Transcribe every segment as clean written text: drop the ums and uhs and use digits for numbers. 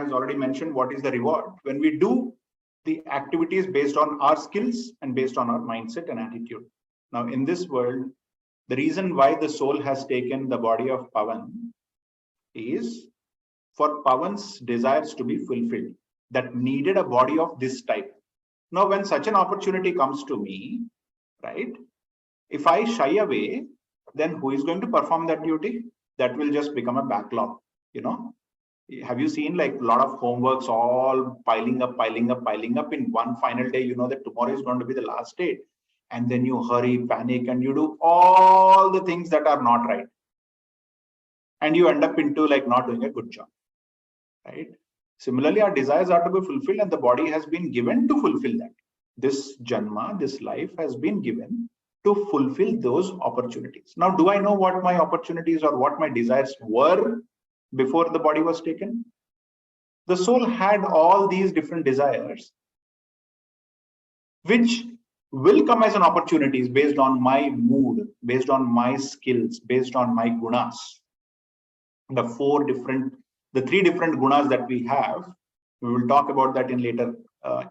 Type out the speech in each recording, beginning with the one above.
has already mentioned what is the reward when we do the activities based on our skills and based on our mindset and attitude. Now, in this world, the reason why the soul has taken the body of Pavan is for Pavan's desires to be fulfilled, that needed a body of this type. Now, when such an opportunity comes to me, right, if I shy away, then who is going to perform that duty? That will just become a backlog, you know. Have you seen like a lot of homeworks all piling up in one final day? You know that tomorrow is going to be the last day, and then you hurry, panic, and you do all the things that are not right, and you end up into like not doing a good job, right? Similarly, our desires are to be fulfilled, and the body has been given to fulfill that. This janma, this life has been given to fulfill those opportunities. Now, do I know what my opportunities or what my desires were before the body was taken? The soul had all these different desires, which will come as an opportunities based on my mood, based on my skills, based on my gunas. The three different gunas that we have, we will talk about that in later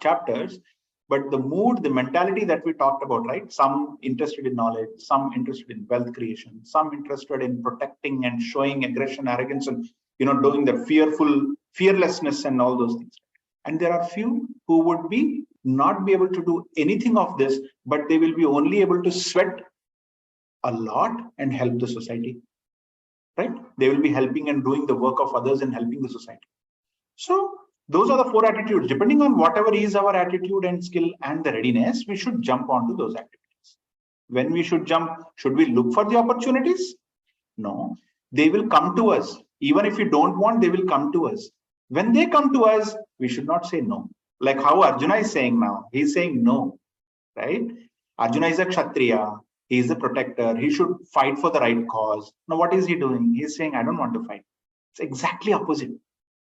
chapters. But the mood, the mentality that we talked about, right? Some interested in knowledge, some interested in wealth creation, some interested in protecting and showing aggression, arrogance, and doing the fearlessness and all those things. And there are few who would not be able to do anything of this, but they will be only able to sweat a lot and help the society, right? They will be helping and doing the work of others and helping the society. So those are the four attitudes. Depending on whatever is our attitude and skill and the readiness, we should jump onto those activities. When we should jump, should we look for the opportunities? No, they will come to us. Even if we don't want, they will come to us. When they come to us, we should not say no. Like how Arjuna is saying now, he's saying no, right? Arjuna is a Kshatriya. He is a protector. He should fight for the right cause. Now, what is he doing? He's saying, I don't want to fight. It's exactly opposite.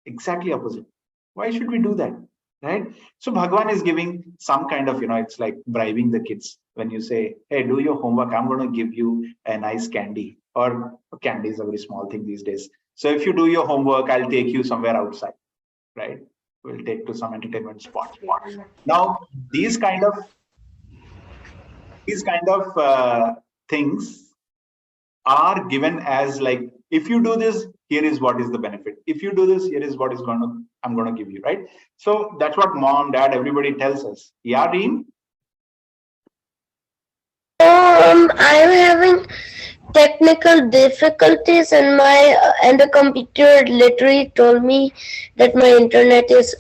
Exactly opposite. Why should we do that, right? So Bhagavan is giving some kind of, it's like bribing the kids. When you say, hey, do your homework, I'm going to give you a nice candy. Or candy is a very small thing these days. So if you do your homework, I'll take you somewhere outside, right? We'll take to some entertainment spot. Now, these kind of things are given as like, if you do this, here is what is the benefit. If you do this, here is what I'm going to give you, right? So that's what mom, dad, everybody tells us. Yeah, Reem? I'm having technical difficulties, and the computer literally told me that my internet is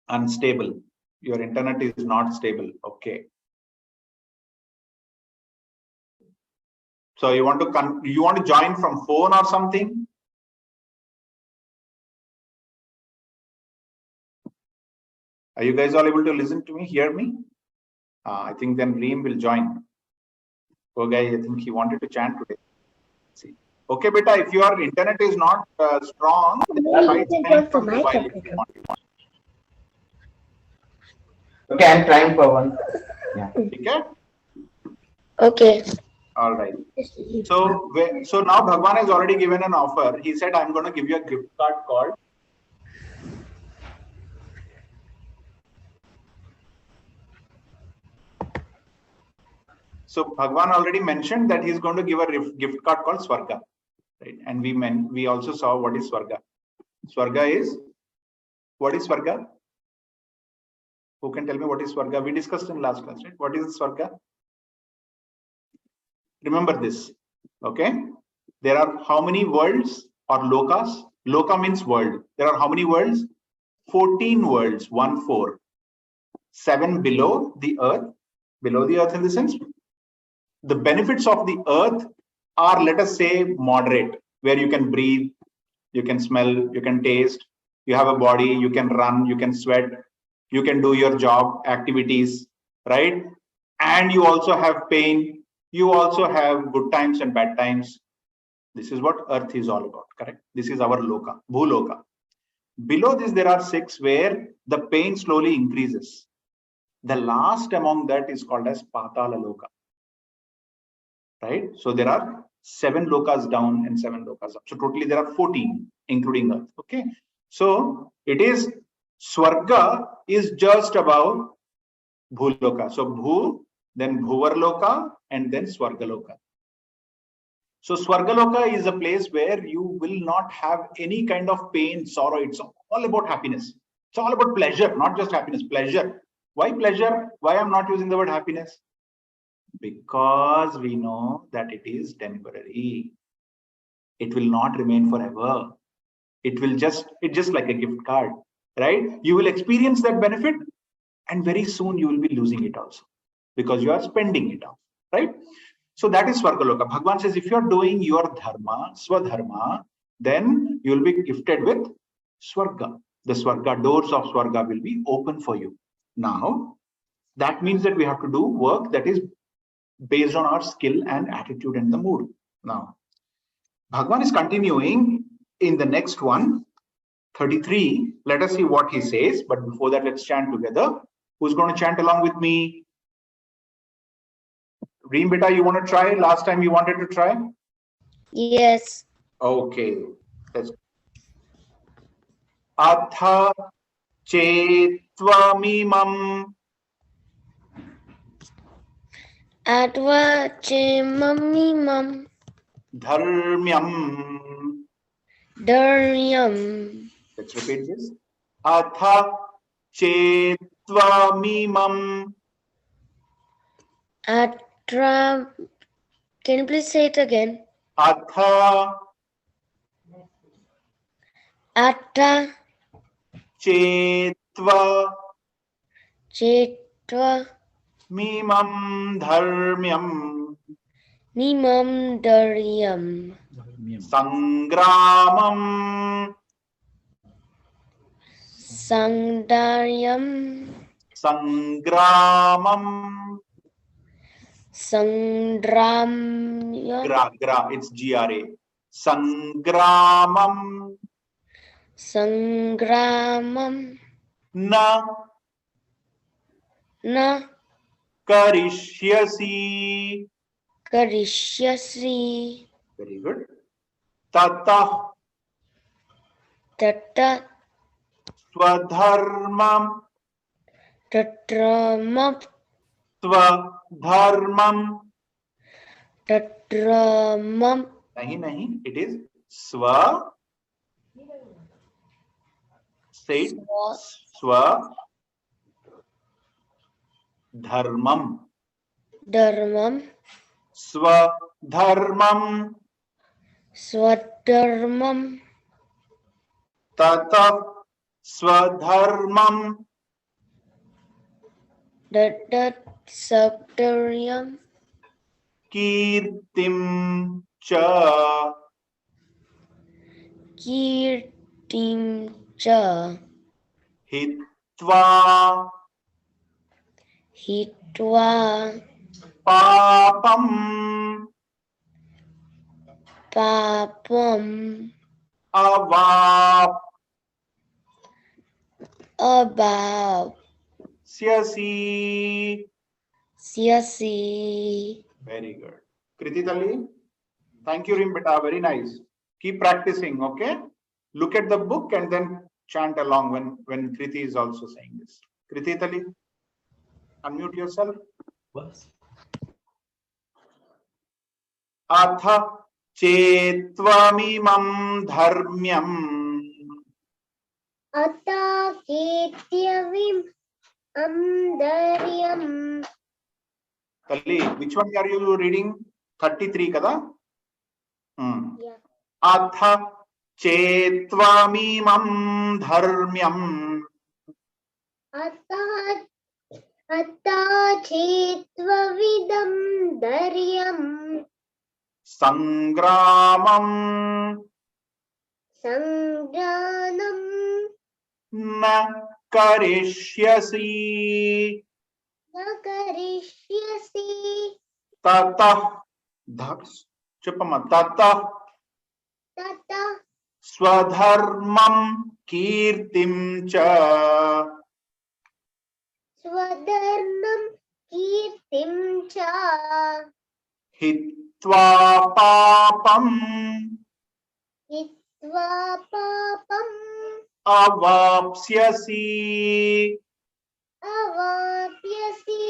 unstable. Your internet is not stable. Okay. So you want to join from phone or something? Are you guys all able to listen to me, hear me? I think then Reem will join. Okay, I think he wanted to chant today. Let's see. Okay, beta, if your internet is not strong, try from mobile if you want. Okay, I'm trying for one. Yeah. Okay. Okay. All right. So now Bhagwan has already given an offer. He said, I'm going to give you a gift card called. So Bhagwan already mentioned that he's going to give a gift card called Swarga. Right? And we also saw what is Swarga. Swarga is, what is Swarga? Who can tell me what is Swarga? We discussed in last class, right? What is Swarga? Remember this, okay? There are how many worlds or lokas? Loka means world. There are how many worlds? 14 worlds, 1-4. 7 below the earth in the sense. The benefits of the earth are, let us say, moderate, where you can breathe, you can smell, you can taste, you have a body, you can run, you can sweat, you can do your job activities, right? And you also have pain. You also have good times and bad times. This is what earth is all about, correct? This is our loka, bhuloka. Below this, there are 6 where the pain slowly increases. The last among that is called as patala loka, right? So there are 7 lokas down and 7 lokas up. So totally there are 14, including Earth. Okay. So it is Swarga is just above Bhuloka. So Bhu, then Bhuvarloka, and then Swargaloka. So Swargaloka is a place where you will not have any kind of pain, sorrow. It's all about happiness. It's all about pleasure, not just happiness, pleasure. Why pleasure? Why I'm not using the word happiness? Because we know that it is temporary. It will not remain forever. It's just like a gift card, right? You will experience that benefit and very soon you will be losing it also because you are spending it off, right? So that is Swargaloka. Bhagwan says, if you are doing your dharma, swadharma, then you will be gifted with Swarga. The Swarga, doors of Swarga will be open for you. Now, that means that we have to do work that is based on our skill and attitude and the mood. Now, Bhagwan is continuing in the next one, 33. Let us see what he says. But before that, let's chant together. Who's going to chant along with me? Reem beta, you want to try? Last time you wanted to try? Yes. Okay. Let's. Atha chetvamimam Atva chemamimam dharmyam. dharyam. Let's repeat this. Atha chetvamimam. Atra. Can you please say it again? Atha Atta chetva chetva mimam dharmyam mimam dharyam. sangramam Sangdaryam. sangramam Sangramyam. gra it's gra sangramam Sangramam. na Na karishyasi. karishyasi. Very good. Tata Tata swadharmam tatramam. swadharmam. Tatramam. Nahi, it is swa. Say it. Swa dharmam. Dharmam. Swa dharmam. Swadharmam. Tata swadharmam. Dadat Saktaryam. Kirtim cha. Kirtim cha. Hitva Hitva papam papam avap abhav syasi. syasi. Very good. Kriti Tali, thank you, Rimbeta. Very nice. Keep practicing, okay? Look at the book and then chant along when Kriti is also saying this. Kriti Tali, unmute yourself. Atha chetvamimam dharmyam. Atta ketyavim amdaryam. Tali, which one are you reading? 33 kada? Yeah. Atha chetvamimam dharmyam. Atta chetvavidam dharyam. Sangramam Sangranam. na karishyasi. Nakarishyasi. Tata Chupama Tata Tata swadharmam kirtim cha. swadharmam kirtim cha. Hitva Hitva papam Hitva papam avapsyasi. avapyasi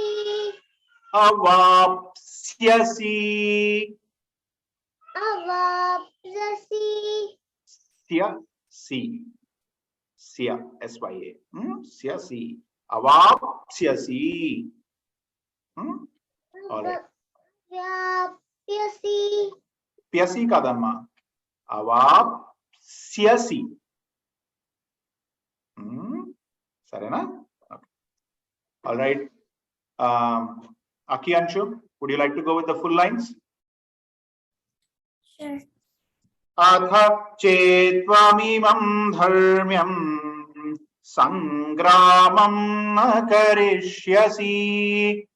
Avapsyasi. avapyasi Syasi. Sya. S-Y-A. Syasi. Avapsyasi. All right. avapyasi Pyasi kadamma. Avapsyasi. Sarena? Okay. All right. Aki Anshu, would you like to go with the full lines? Sure. Atha chetvamimam dharmyam sangramam na karishyasi.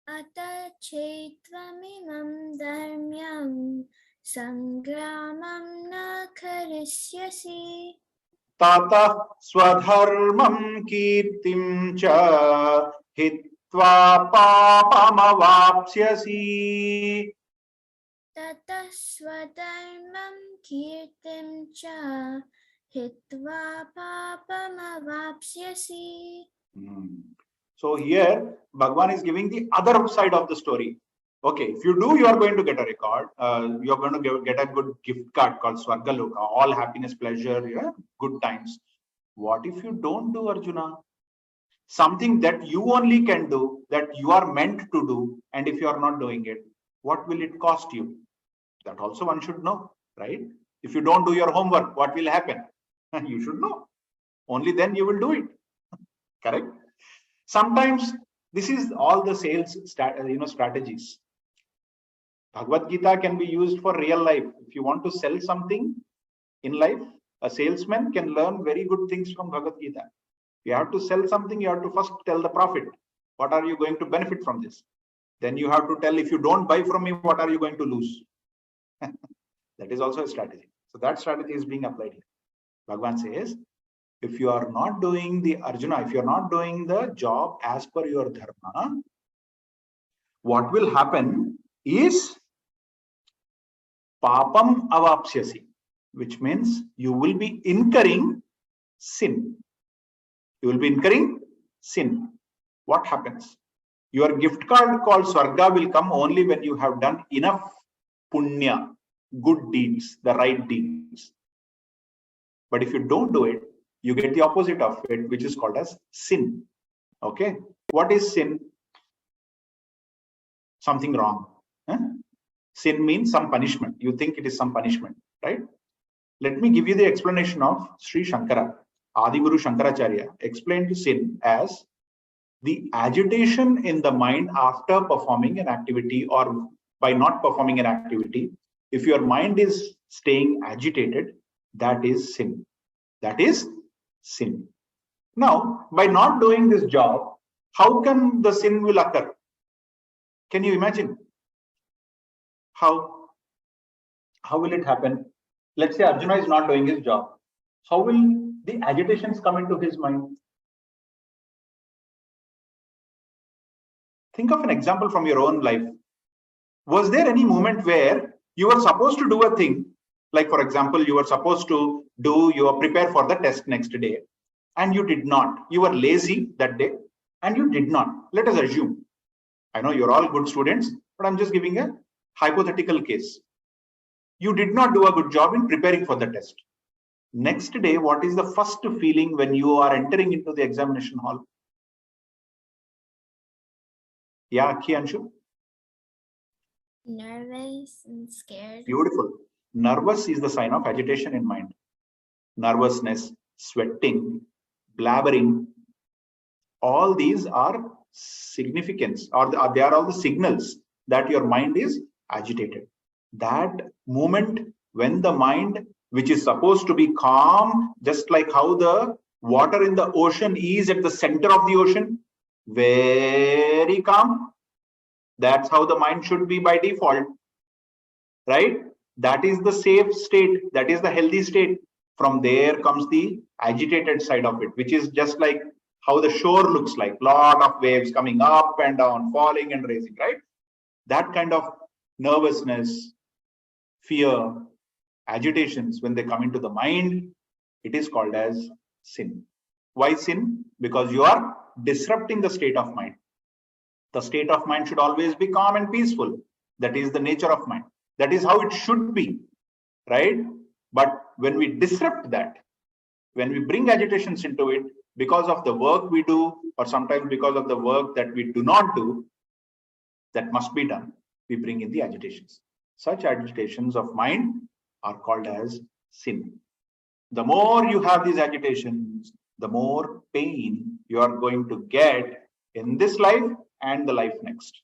Ata chetvamimam dharmyam sangramam na karishyasi Tata swadharmam kirtim cha hitva papamavapsyasi. Tata swadharmam kirtim cha hitva papamavapsyasi. So here Bhagwan is giving the other side of the story. Okay, if you do, you are going to get a record. You are going to get a good gift card called Swargaloka, all happiness, pleasure, good times. What if you don't do, Arjuna? Something that you only can do, that you are meant to do, and if you are not doing it, what will it cost you? That also one should know, right? If you don't do your homework, what will happen? You should know. Only then you will do it. Correct? Sometimes this is all the sales strategies. Bhagavad Gita can be used for real life. If you want to sell something in life, a salesman can learn very good things from Bhagavad Gita. You have to sell something, you have to first tell the profit. What are you going to benefit from this? Then you have to tell, if you don't buy from me, what are you going to lose? That is also a strategy. So that strategy is being applied here. Bhagavan says, if you are not doing the Arjuna, if you are not doing the job as per your dharma, what will happen is papam avapsyasi, which means you will be incurring sin. You will be incurring sin. What happens? Your gift card called Swarga will come only when you have done enough punya, good deeds, the right deeds. But if you don't do it, you get the opposite of it, which is called as sin. Okay. What is sin? Something wrong. Sin means some punishment. You think it is some punishment, right? Let me give you the explanation of Sri Shankara. Adiguru Shankaracharya explained sin as the agitation in the mind after performing an activity or by not performing an activity. If your mind is staying agitated, that is sin. That is sin. Now, by not doing this job, how can the sin will occur? Can you imagine? How will it happen? Let's say Arjuna is not doing his job. How will the agitations come into his mind? Think of an example from your own life. Was there any moment where you were supposed to do a thing, like for example, you were supposed to prepare for the test next day, and you did not? You were lazy that day and you did not. Let us assume. I know you're all good students, but I'm just giving a hypothetical case. You did not do a good job in preparing for the test. Next day, what is the first feeling when you are entering into the examination hall? Yeah, Kianshu? Nervous and scared. Beautiful. Nervous is the sign of agitation in mind. Nervousness, sweating, blabbering, all these are significance, or they are all the signals that your mind is agitated. That moment when the mind, which is supposed to be calm, just like how the water in the ocean is at the center of the ocean, very calm. That's how the mind should be by default, right? That is the safe state. That is the healthy state. From there comes the agitated side of it, which is just like how the shore looks like. Lot of waves coming up and down, falling and raising, right? That kind of nervousness, fear, agitations, when they come into the mind, it is called as sin. Why sin? Because you are disrupting the state of mind. The state of mind should always be calm and peaceful. That is the nature of mind. That is how it should be, right? But when we disrupt that, when we bring agitations into it, because of the work we do, or sometimes because of the work that we do not do, that must be done, we bring in the agitations. Such agitations of mind are called as sin. The more you have these agitations, the more pain you are going to get in this life and the life next,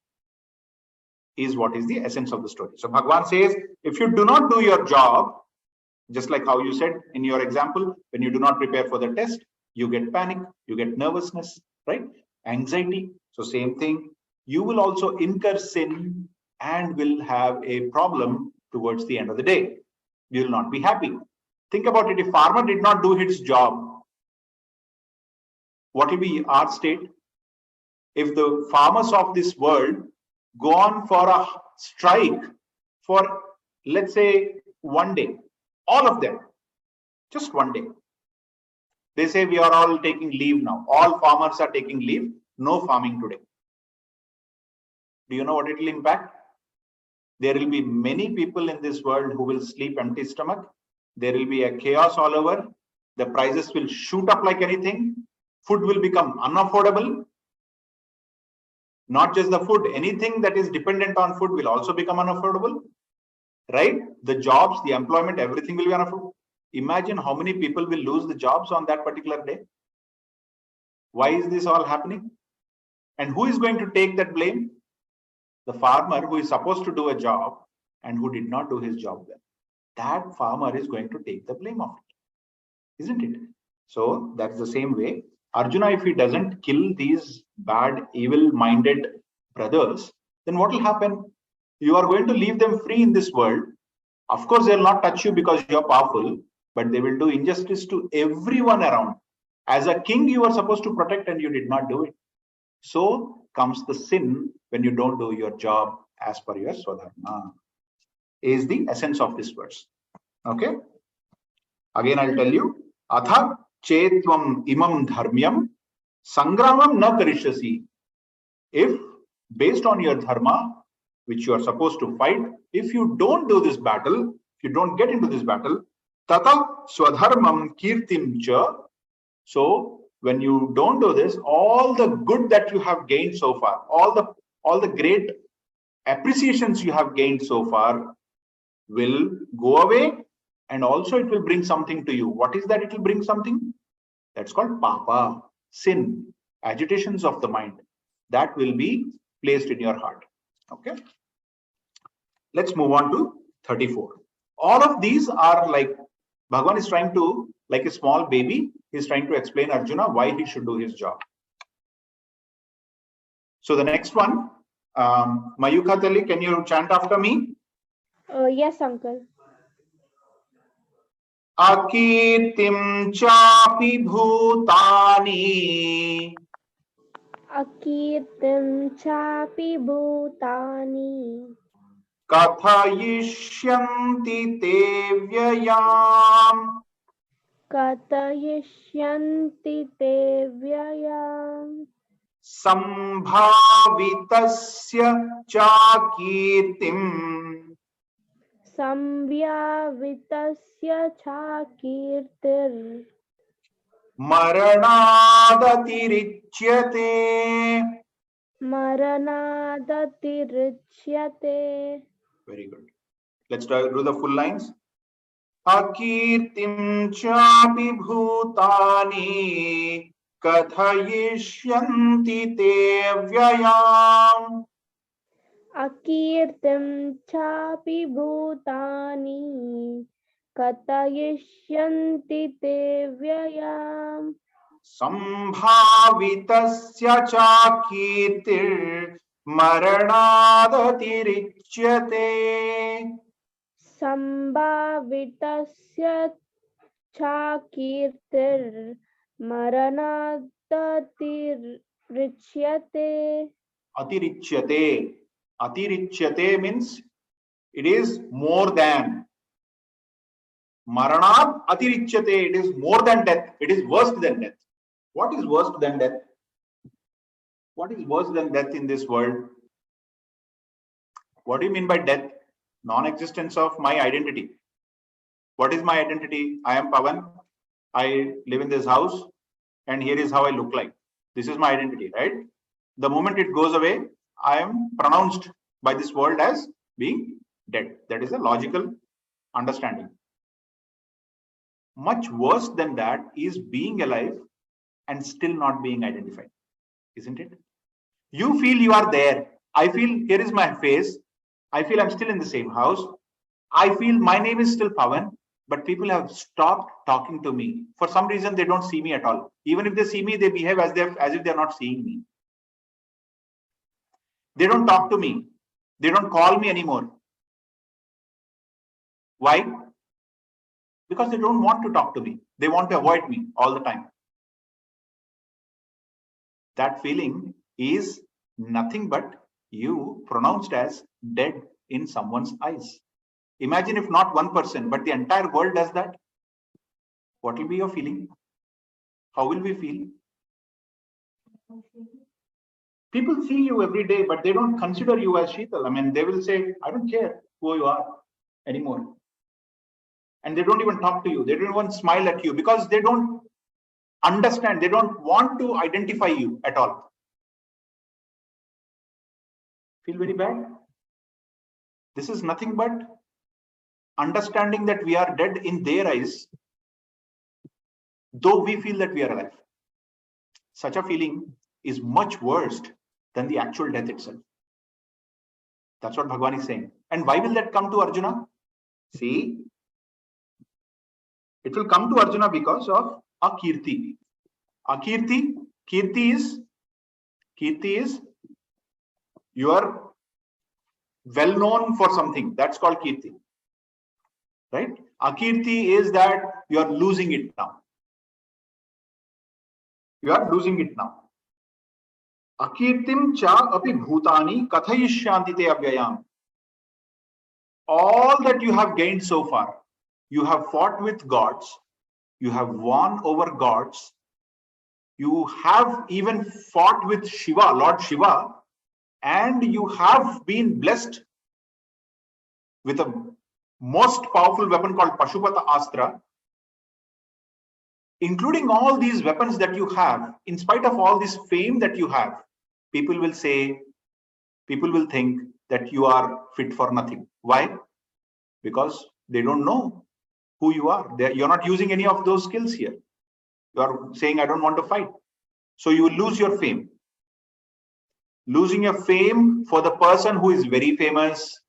is what is the essence of the story. So Bhagwan says, if you do not do your job, just like how you said in your example, when you do not prepare for the test, you get panic, you get nervousness, right? Anxiety. So same thing, you will also incur sin and will have a problem towards the end of the day. You will not be happy. Think about it. If farmer did not do his job, what will be our state? If the farmers of this world go on for a strike for, let's say, one day, all of them, just one day. They say we are all taking leave now. All farmers are taking leave. No farming today. Do you know what it will impact? There will be many people in this world who will sleep empty stomach. There will be a chaos all over. The prices will shoot up like anything. Food will become unaffordable. Not just the food, anything that is dependent on food will also become unaffordable, right? The jobs, the employment, everything will be unaffordable. Imagine how many people will lose the jobs on that particular day. Why is this all happening? And who is going to take that blame? The farmer who is supposed to do a job and who did not do his job well. That farmer is going to take the blame of it, isn't it? So that's the same way. Arjuna, if he doesn't kill these bad, evil-minded brothers, then what will happen? You are going to leave them free in this world. Of course, they will not touch you because you are powerful, but they will do injustice to everyone around. As a king, you are supposed to protect and you did not do it. So comes the sin when you don't do your job as per your Swadharma, is the essence of this verse. Okay. Again, I'll tell you. Atha chetvam imam dharmyam sangramam na karishyasi. If based on your dharma, which you are supposed to fight, if you don't do this battle, if you don't get into this battle, tata swadharmam kirtim cha. So when you don't do this, all the good that you have gained so far, all the great appreciations you have gained so far will go away, and also it will bring something to you. What is that? It will bring something that's called papa, sin, agitations of the mind that will be placed in your heart. Okay. Let's move on to 34. All of these are like Bhagavan is trying to, like a small baby, he's trying to explain Arjuna why he should do his job. So the next one, Mayukha Tali, can you chant after me? Yes, uncle. Akirtim chapi bhutani Akirtim chapi bhutani kathayishyanti te vyayam katayishyanti te vyayam sambhavitasya cha kirtim Samvyavitasya cha kirtir maranadatirichyate. Maranadatirichyate. Very good. Let's do the full lines. Akirtim chapi bhutani kathayishyanti te vyayam. Akirtim chapi bhutani katayishyanti te vyayam Sambhavitasya cha kirtir maranadatirichyate. Sambhavitasya cha kirtir maranadatirichyate. Atirichyate. Atirichyate means It is more than. Maranat atirichyate. It is more than death. It is worse than death. What is worse than death? What is worse than death in this world? What do you mean by death? Non-existence of my identity. What is my identity? I am Pawan. I live in this house, and here is how I look like. This is my identity, right? The moment it goes away, I am pronounced by this world as being dead. That is a logical understanding. Much worse than that is being alive and still not being identified, isn't it? You feel you are there. I feel here is my face. I feel I'm still in the same house. I feel my name is still Pawan, but people have stopped talking to me. For some reason, they don't see me at all. Even if they see me, they behave as if they're not seeing me. They don't talk to me. They don't call me anymore. Why? Because they don't want to talk to me. They want to avoid me all the time. That feeling is nothing but you pronounced as dead in someone's eyes. Imagine if not one person, but the entire world does that. What will be your feeling? How will we feel? People see you every day, but they don't consider you as Sheetal. I mean, they will say, I don't care who you are anymore. And they don't even talk to you. They don't even smile at you because they don't understand. They don't want to identify you at all. Feel very bad? This is nothing but understanding that we are dead in their eyes, though we feel that we are alive. Such a feeling is much worse than the actual death itself. That's what Bhagavan is saying. And why will that come to Arjuna? See, it will come to Arjuna because of a kirti. A kirti is you are well known for something. That's called kirti. Right? Akirti is that you are losing it now. You are losing it now. Akirtim cha api bhutani kathayishyanti te avyayam. All that you have gained so far, you have fought with gods, you have won over gods, you have even fought with Shiva, Lord Shiva, and you have been blessed with a most powerful weapon called Pashupata Astra. Including all these weapons that you have, in spite of all this fame that you have, people will say, people will think that you are fit for nothing. Why? Because they don't know who you are. You're not using any of those skills here. You are saying, I don't want to fight. So you will lose your fame. Losing your fame for the person who is very famous.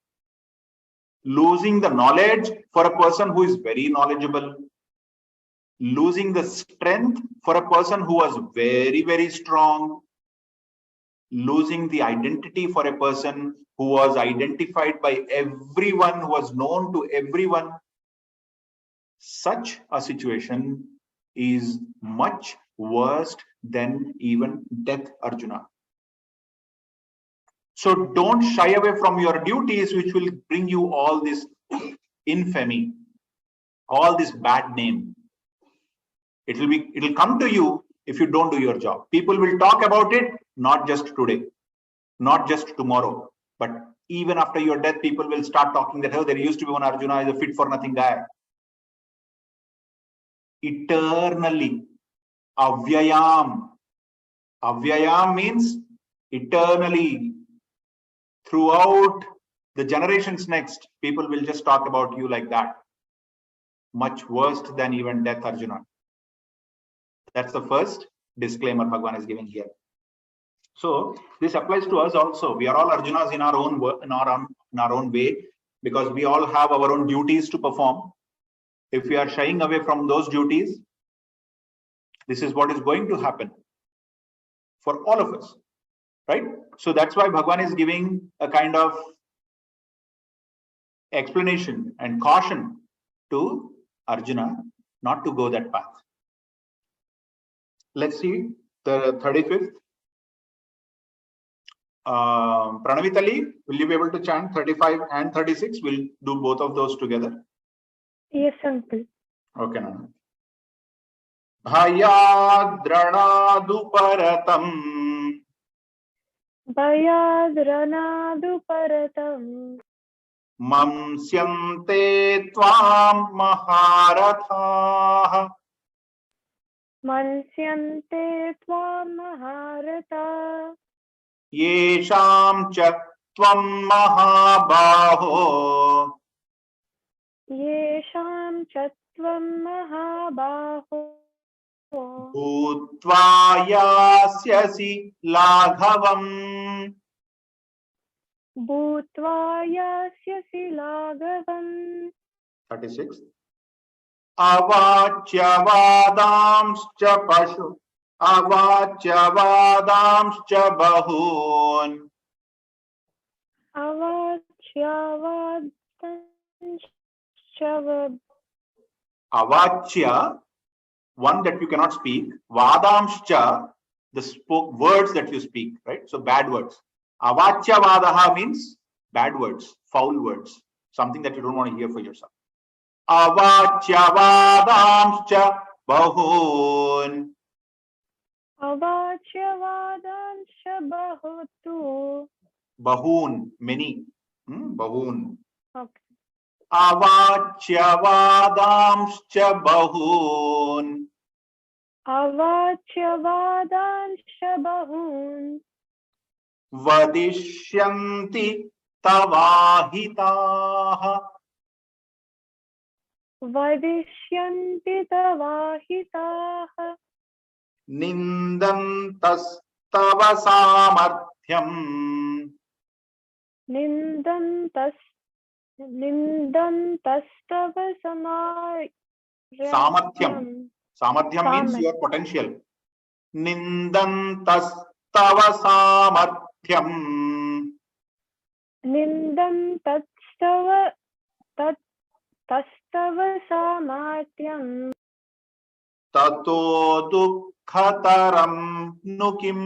Losing the knowledge for a person who is very knowledgeable. Losing the strength for a person who was very, very strong. Losing the identity for a person who was identified by everyone, who was known to everyone. Such a situation is much worse than even death, Arjuna. So don't shy away from your duties, which will bring you all this infamy, all this bad name. It'll come to you if you don't do your job. People will talk about it, not just today, not just tomorrow, but even after your death, people will start talking that, oh, there used to be one Arjuna, is a fit for nothing guy. Eternally. Avyayam. Avyayam means eternally. Throughout the generations next, people will just talk about you like that. Much worse than even death, Arjuna. That's the first disclaimer Bhagavan is giving here. So this applies to us also. We are all Arjunas in our own work, in our own way, because we all have our own duties to perform. If we are shying away from those duties, this is what is going to happen for all of us, right? So that's why Bhagavan is giving a kind of explanation and caution to Arjuna not to go that path. Let's see the 35th. Pranavitali, will you be able to chant 35 and 36? We'll do both of those together. Yes, uncle. Okay, Nana. Bhayadranaduparatam Bhayadranaduparatam mamsyante tvam maharathaah mansyante tvam maharata yesham cha tvam mahabaho yesham chatvam mahabaho bhutva yasyasi laghavam. bhutva yasyasi laghavam 36. Avachyavadamscha pashu avachyavadamscha bahun avachyavadanshava avachya, one that you cannot speak, vadamscha, the words that you speak, right? So bad words. Avachyavadaha means bad words, foul words, something that you don't want to hear for yourself. Avachyavadamscha bahun avachyavadanshava bahutu. bahun, many. Bahun. Okay. Avachyavadamscha bahun avachyavadanshava bahun vadishyanti tavahitaah vadishyanti tavahitaah nindantas-tava samarthyam nindantastava samarthyam. Samarthyam means your potential. Nindantas-tava samarthyam nindantastava samartyam tato dukkhataram nukim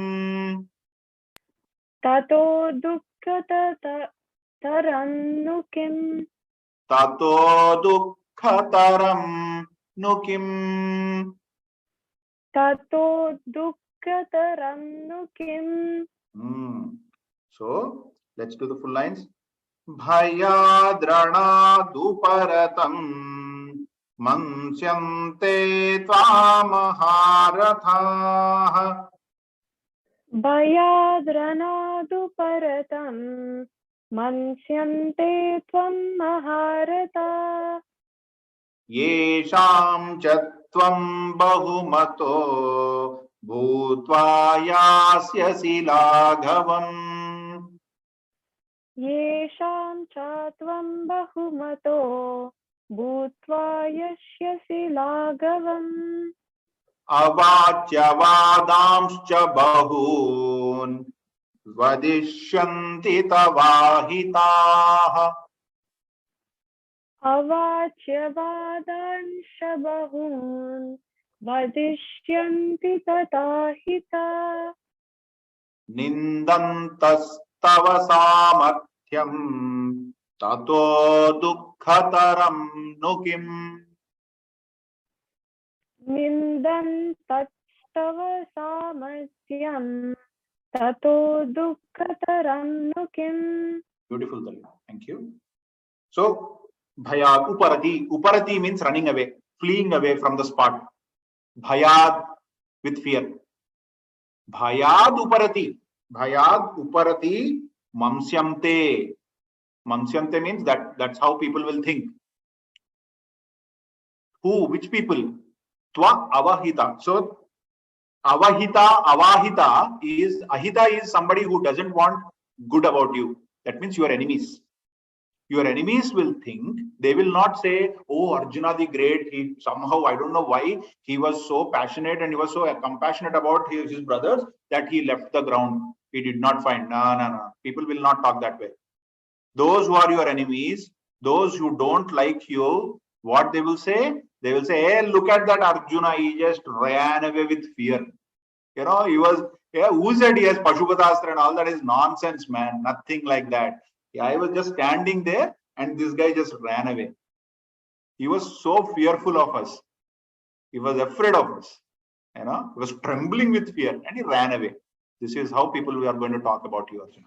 tato dukkatarannu kim tato dukkhataram nukim. tato dukkatarannu kim. So let's do the full lines. Bhayadranaduparatam mansyante tvamaharathaah Bhayadranaduparatam mansyante tvam maharata yesham cha tvam bahumato bhutva yasyasi laghavam yesham chatvam bahumato bhutva yashyasi laghavam avachyavadamscha bahun vadishyanti tavahitaah avachyavadanshcha bahun vadishyanti tatahita nindantas-tava samarthyam tato dukkhataram nukim. nindantastava samartyam tato dukkatarannu kim. Beautiful, Dalila. Thank you. So, bhayad uparati. Uparati means running away, fleeing away from the spot. Bhayad with fear. Bhayad uparati. Bhayad uparati mamsyamte. Mamsyamte means that's how people will think. Who? Which people? Tva avahita. So avahita is ahita is somebody who doesn't want good about you. That means your enemies. Your enemies will think, they will not say, oh, Arjuna the Great, he somehow, I don't know why, he was so passionate and he was so compassionate about his brothers that he left the ground. He did not find. No. People will not talk that way. Those who are your enemies, those who don't like you, what they will say? They will say, hey, look at that Arjuna, he just ran away with fear. He was, who said he has Pashupatastra and all that is nonsense, man. Nothing like that. I was just standing there and this guy just ran away. He was so fearful of us. He was afraid of us. He was trembling with fear and he ran away. This is how people we are going to talk about you, Arjuna.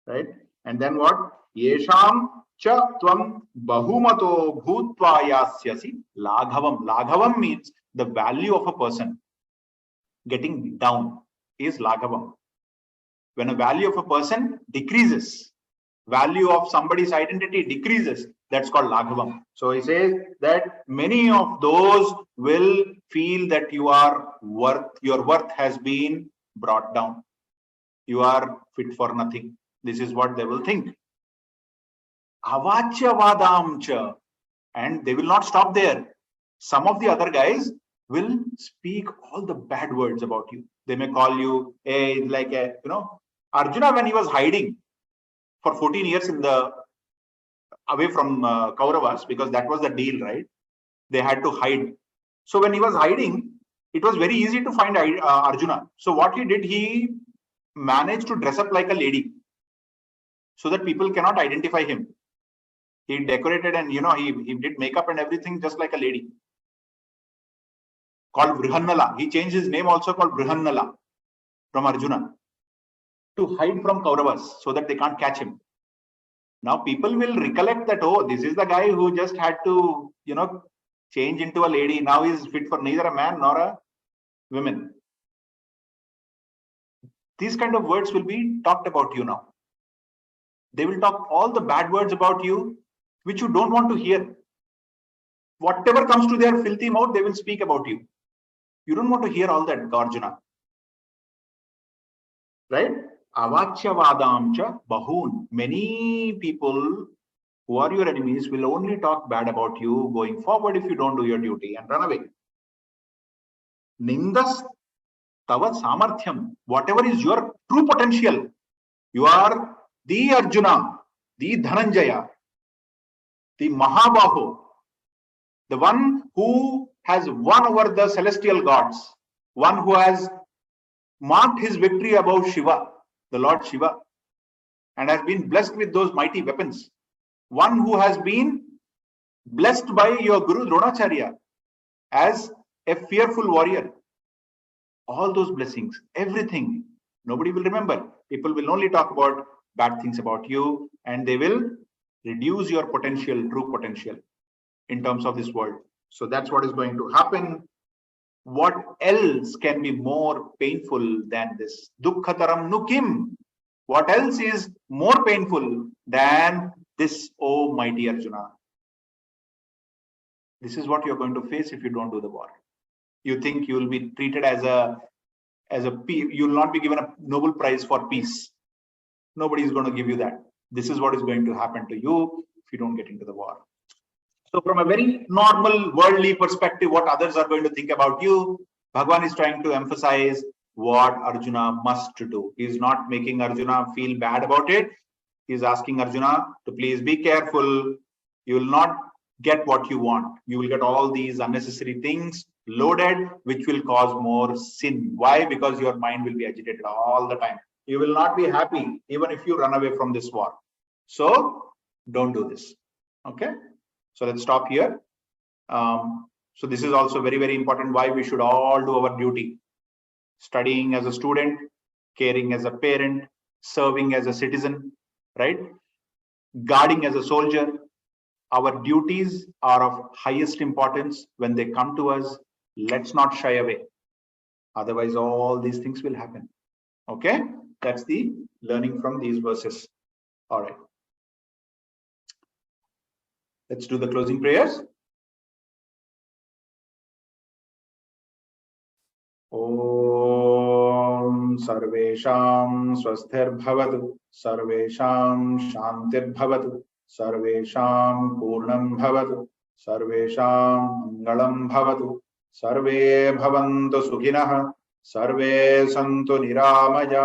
Right? And then what? Yesham cha tvam bahumato bhutva yasyasi laghavam. Laghavam means the value of a person getting down is laghavam. When a value of a person decreases, value of somebody's identity decreases, that's called laghavam. So he says that many of those will feel that your worth has been brought down. You are fit for nothing. This is what they will think. Avachyavadamcha. And they will not stop there. Some of the other guys will speak all the bad words about you. They may call you Arjuna, when he was hiding for 14 years away from Kauravas, because that was the deal, right? They had to hide. So when he was hiding, it was very easy to find Arjuna. So what he did, he managed to dress up like a lady so that people cannot identify him. He decorated and he did makeup and everything just like a lady. Called Brihannala. He changed his name also, called Brihannala, from Arjuna, to hide from Kauravas so that they can't catch him. Now people will recollect that, oh, this is the guy who just had to, change into a lady. Now he's fit for neither a man nor a woman. These kind of words will be talked about you now. They will talk all the bad words about you, which you don't want to hear. Whatever comes to their filthy mouth, they will speak about you. You don't want to hear all that, Arjuna. Right? Avachyavadamcha bahun. Many people who are your enemies will only talk bad about you going forward if you don't do your duty and run away. Nindas tava samarthyam. Whatever is your true potential, you are the Arjuna, the Dhananjaya, the Mahabahu, the one who has won over the celestial gods, one who has marked his victory above Shiva, the Lord Shiva, and has been blessed with those mighty weapons. One who has been blessed by your Guru Dronacharya as a fearful warrior. All those blessings, everything, nobody will remember. People will only talk about bad things about you, and they will reduce your potential, true potential, in terms of this world. So that's what is going to happen. What else can be more painful than this? Dukkhataram nukim. What else is more painful than this, oh mighty Arjuna? This is what you're going to face if you don't do the war. You think you will be treated as a you will not be given a Nobel Prize for peace. Nobody is going to give you that. This is what is going to happen to you if you don't get into the war. So from a very normal worldly perspective, what others are going to think about you, Bhagavan is trying to emphasize what Arjuna must do. He is not making Arjuna feel bad about it. He is asking Arjuna to please be careful. You will not get what you want. You will get all these unnecessary things loaded, which will cause more sin. Why? Because your mind will be agitated all the time. You will not be happy even if you run away from this war. So don't do this. Okay. So let's stop here. So this is also very, very important why we should all do our duty. Studying as a student, caring as a parent, serving as a citizen, right? Guarding as a soldier. Our duties are of highest importance. When they come to us, let's not shy away. Otherwise, all these things will happen. Okay? That's the learning from these verses. All right. Let's do the closing prayers. Om Sarvesham Swasthir Bhavatu, Sarvesham Shantir Bhavatu, Sarvesham Purnam Bhavatu, Sarvesham Mangalam Bhavatu, Sarve Bhavantu Sukhinah, Sarve Santu Niramaya.